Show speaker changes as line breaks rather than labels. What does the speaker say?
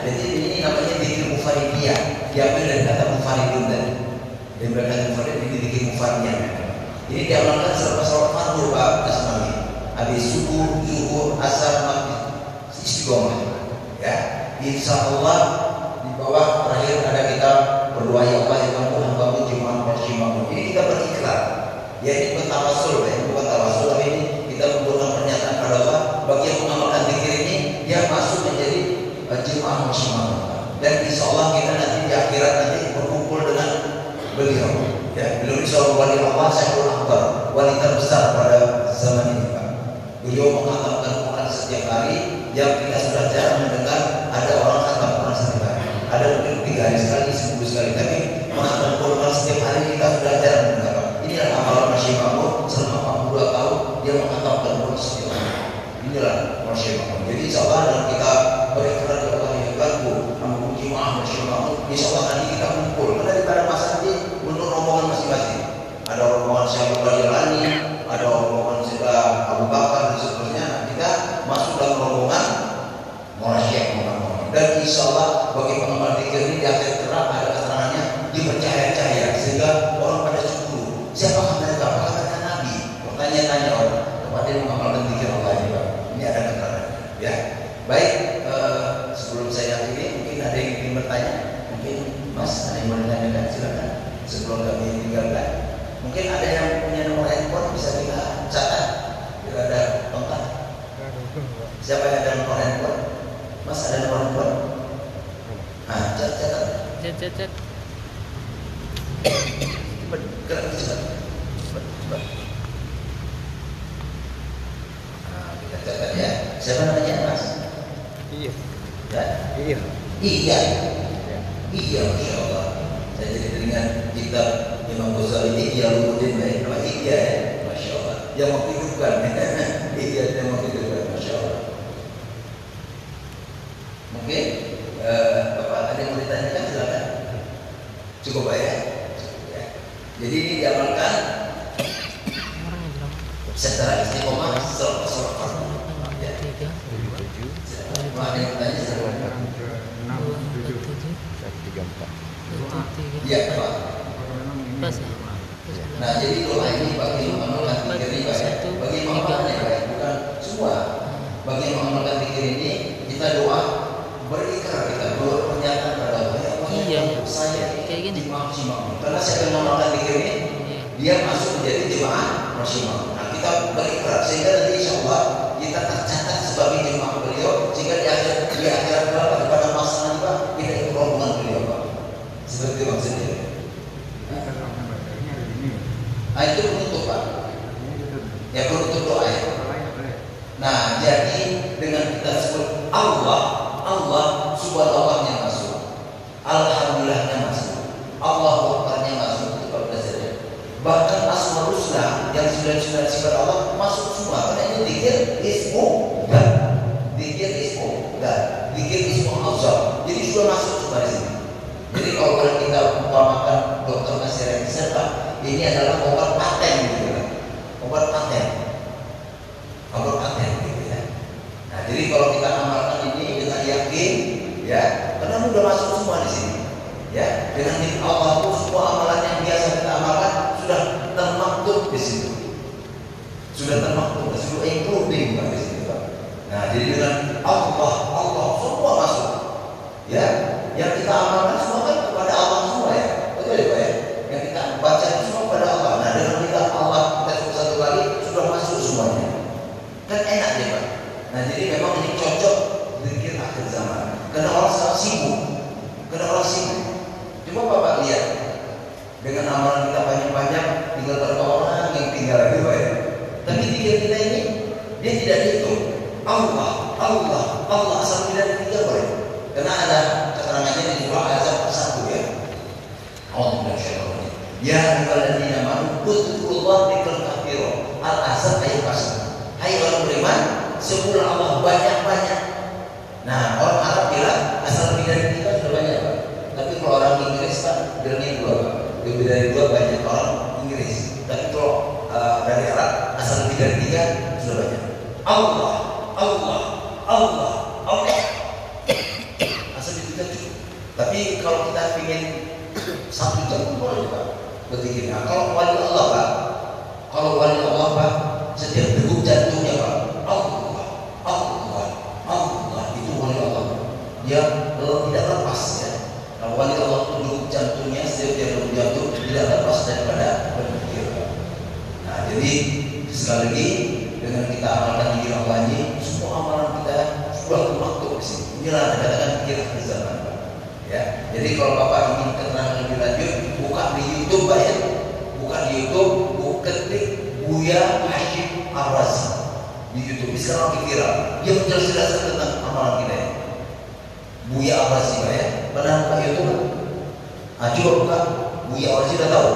Jadi ini namanya zikir mufaridiyah. Diambil dari kata mufaridun tadi. Dari kata mufarid ini zikir mufaridiyah. Ini diamalkan selepas sholat fardu Pak Asmali. Habis subuh, zuhur, asar, maghrib, istiqomah. Ya, insya Allah di bawah terakhir ada kita berdoa ya Allah ya kamu hambamu jemaah berjimamu. Ini kita berikrar. Ya ini bukan tawasul ya, bukan tawasul tapi ini kita membuatkan pernyataan pada Allah bagi yang mengamalkan zikir ini dia masuk menjadi jemaah berjimamu. Dan insya Allah kita nanti di akhirat nanti berkumpul dengan beliau. Ya, beliau insya Allah wali Allah Syekhul Akbar, wali terbesar pada zaman ini Pak. Beliau mengatakan Quran setiap hari yang kita sudah jarang mendengar ada orang khatam Quran setiap hari. Ada mungkin 3 hari sekali, seminggu sekali, tapi mengatakan Quran setiap hari kita sudah jarang mendengar. Ini adalah amalan Masya Mahmud selama 42 tahun dia mengatakan Quran setiap hari. Inilah Masya Mahmud. Jadi insya Allah dalam kita berikrar kepada Allah yang baru memuji maaf Masya Mahmud. Insya Allah nanti kita kumpul. Karena daripada masa nanti menurut rombongan masing-masing. Ada rombongan Syekh Al-Jalani, ada rombongan Abu Bakar dan seterusnya. Kita masuk dalam rombongan Syekh Muhammad. Dan insya Allah bagi pengamal zikir ini di akhir kelak ada keterangannya dipercaya-caya sehingga orang pada cemburu. Siapakah mereka? Apakah mereka Nabi? Bertanya-tanya orang kepada yang mengamalkan zikir Allah ini Pak. Ini ada keterangan. Ya, baik. Sebelum saya akhiri, mungkin ada yang ingin bertanya. Mungkin Mas ada yang mau ditanyakan, silakan. Sebelum kami tinggalkan. Mungkin ada yang punya nomor handphone bisa kita catat. Bila ada kontak. Siapa yang ada nomor handphone? Mas ada nomor handphone? Ah, catat.
Catat.
Gerak cepat. Cepat. Nah, kita catat ya. Siapa namanya Mas?
Iya.
Ya? Iya. Iya, Masya Allah. Saya jadi teringat kitab Imam Ghazali ini dia Lumuddin baik nama iya ya, Masya Allah. Yang menghidupkan, iya yang menghidupkan, Masya Allah. Mungkin Bapak ada yang mau ditanyakan silakan. Cukup Pak ya. Jadi ini diamalkan secara istiqomah setelah sholat fardu. Ya. Ada yang bertanya silakan.
34.
Iya Pak.
Pas.
Nah jadi doa ini bagi yang mengamalkan zikir ini Pak ya. Bagi yang mengamalkan Pak ya, bukan semua. Bagi yang mengamalkan zikir ini kita doa berikrar kita pernyataan pada Allah ya Allah.
Iya.
Saya
Kayak gini.
Maksimal. Karena siapa yang mengamalkan zikir ini dia masuk menjadi jemaah maksimal. Nah kita berikrar sehingga nanti insya Allah kita tercatat sebagai jemaah beliau sehingga di akhirat pada masa nanti Pak kita ikut rombongan beliau Pak. Seperti maksudnya. Nah itu penutup Pak. Ya penutup doa ya. Nah jadi dengan kita sebut Allah subhanallahnya masuk, alhamdulillahnya masuk, Allahu Akbarnya masuk itu kalau dasarnya. Bahkan asmaul husna yang sudah sifat Allah masuk semua. Karena ini zikir ismu dan zikir ismu dan zikir ismu azam. Jadi sudah masuk semua di sini. Jadi kalau kita umpamakan Dr. Nasir Serta ini adalah obat paten gitu kan. Obat paten gitu ya. Nah jadi kalau kita amalkan ini dengan yakin ya, karena sudah masuk semua di sini ya. Dengan izin Allah itu semua amalan yang biasa kita amalkan sudah termaktub di situ. Sudah termaktub, sudah including di situ Pak. Nah jadi dengan Allah semua masuk ya. Yang kita amalkan semua kan kepada Allah semua ya, betul ya Pak ya. Yang kita baca itu semua kepada Allah. Nah dengan kita Allah kita sebut satu kali sudah masuk semuanya. Kan enak ya Pak. Nah jadi memang ini cocok zikir akhir zaman. Karena orang sangat sibuk. Coba Bapak lihat dengan amalan kita panjang-panjang, tinggal berapa orang yang tinggal di Pak ya. Tapi zikir kita ini dia tidak dihitung. Allah asal tidak tiga boleh. Karena ada keterangannya di surah Al-Azab 1 ya. Allah masyaallah. Ya ayyuhalladzina amanu dzkurullah dzikran katsiran. Al-Azab ayat 1. Hai orang beriman, sebutlah Allah banyak-banyak. Nah, orang Arab bilang asal lebih dari 3 sudah banyak Pak. Tapi kalau orang Inggris Pak, bilangnya 2 Pak. Lebih dari 2 banyak orang Inggris. Tapi kalau dari Arab asal lebih dari 3 sudah banyak. Allah. Asal Tapi kalau kita ingin 1 jam pun boleh Pak berzikir. Nah, kalau wali Allah Pak, setiap degup jantungnya Pak, Allah, Allah, Allah, itu wali Allah. Dia tidak lepas ya. Kalau wali Allah itu degup jantungnya, setiap dia degup jantung tidak lepas daripada berzikir. Nah, jadi sekali lagi dengan kita amalkan zikir Allah ini, semua amalan kita sudah termaktub di sini. Inilah dikatakan zikir akhir zaman. Ya, jadi kalau Bapak ingin keterangan lebih lanjut, buka di YouTube Pak ya, buka di YouTube, ketik Buya Hashim Ar-Razi di YouTube. Sekarang lagi viral. Dia menjelaskan tentang amalan kita ya. Buya Ar-Razi Pak ya, pernah buka YouTube? Coba buka Buya Ar-Razi, sudah tahu?